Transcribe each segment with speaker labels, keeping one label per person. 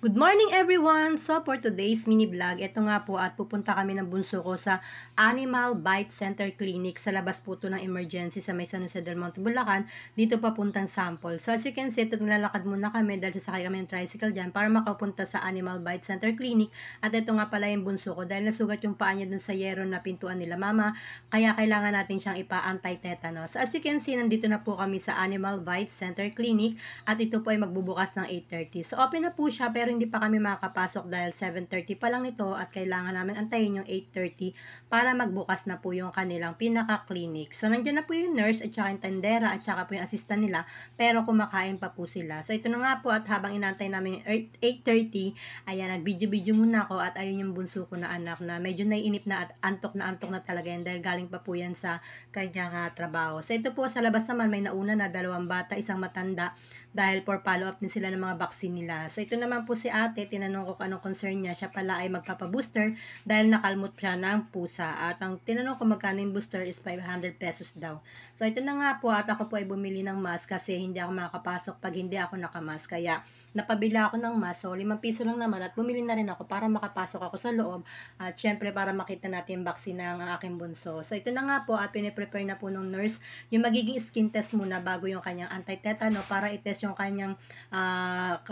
Speaker 1: Good morning everyone! So for today's mini vlog, ito nga po at pupunta kami ng bunso ko sa Animal Bite Center Clinic sa labas po to ng emergency sa may San Jose del Monte, Bulacan, dito papuntang sample. So as you can see, ito naglalakad muna kami dahil sasakay kami ng tricycle dyan para makapunta sa Animal Bite Center Clinic. At ito nga pala yung bunso ko dahil nasugat yung paa niya dun sa yero na pintuan nila mama, kaya kailangan natin siyang ipa-anti-tetanus. So as you can see, nandito na po kami sa Animal Bite Center Clinic at ito po ay magbubukas ng 8:30. So open na po siya pero hindi pa kami makakapasok dahil 7:30 pa lang nito at kailangan namin antayin yung 8:30 para magbukas na po yung kanilang pinaka-clinic. So nandiyan na po yung nurse at saka yung tendera at saka po yung assistant nila pero kumakain pa po sila. So ito na nga po at habang inantay namin yung 8:30, ayan, nag-video-video muna ako at ayun yung bunso ko na anak na medyo naiinip na at antok na talaga yan dahil galing pa po yan sa kanyang trabaho. So ito po sa labas naman may nauna na 2 bata, isang matanda dahil for follow-up din sila ng mga vaccine nila. So ito naman po si ate, tinanong ko kung anong concern niya. Siya pala ay magpapa-booster dahil nakalmot siya ng pusa. At ang tinanong ko magkano yung booster is 500 pesos daw. So ito na nga po at ako po ay bumili ng mask kasi hindi ako makakapasok pag hindi ako nakamask. Kaya napabila ako ng mask. So 5 piso lang naman at bumili na rin ako para makapasok ako sa loob. At syempre para makita natin yung vaccine ng aking bunso. So ito na nga po at piniprepare na po ng nurse yung magiging skin test muna bago yung kanyang anti-tetano para i-test yung kanyang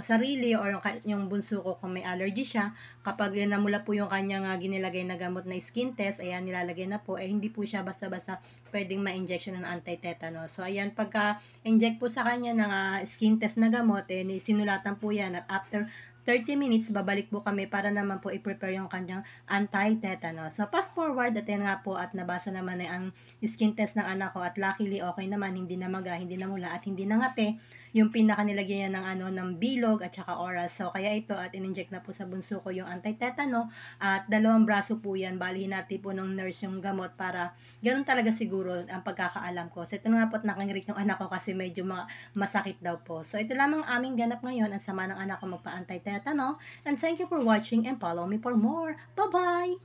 Speaker 1: sarili or yung bunso ko kung may allergy siya. Kapag namula po yung kanyang ginilagay na gamot na skin test, ayan, nilalagay na po, hindi po siya basta-basta pwedeng ma-injection ng anti-tetano. So ayan, pagka-inject po sa kanya ng skin test na gamot, sinulatan po yan at after 30 minutes, babalik po kami para naman po i-prepare yung kanyang anti-tetanus. So, fast forward, at yan nga po, at nabasa naman ang skin test ng anak ko, at luckily, okay naman, hindi namaga, hindi namula, at hindi nangate, yung pinaka nilagyan niya ng bilog, at saka oras. So, kaya ito, at in-inject na po sa bunso ko yung anti-tetano, at 2 braso po yan, balihin natin po ng nurse yung gamot para, ganun talaga siguro ang pagkakaalam ko. So, ito na nga po, at nakangirit yung anak ko kasi medyo masakit daw po. So, ito lamang aming ganap ngayon, ang sama ng anak ko magpa-anti-tetano. And thank you for watching and follow me for more. Bye-bye!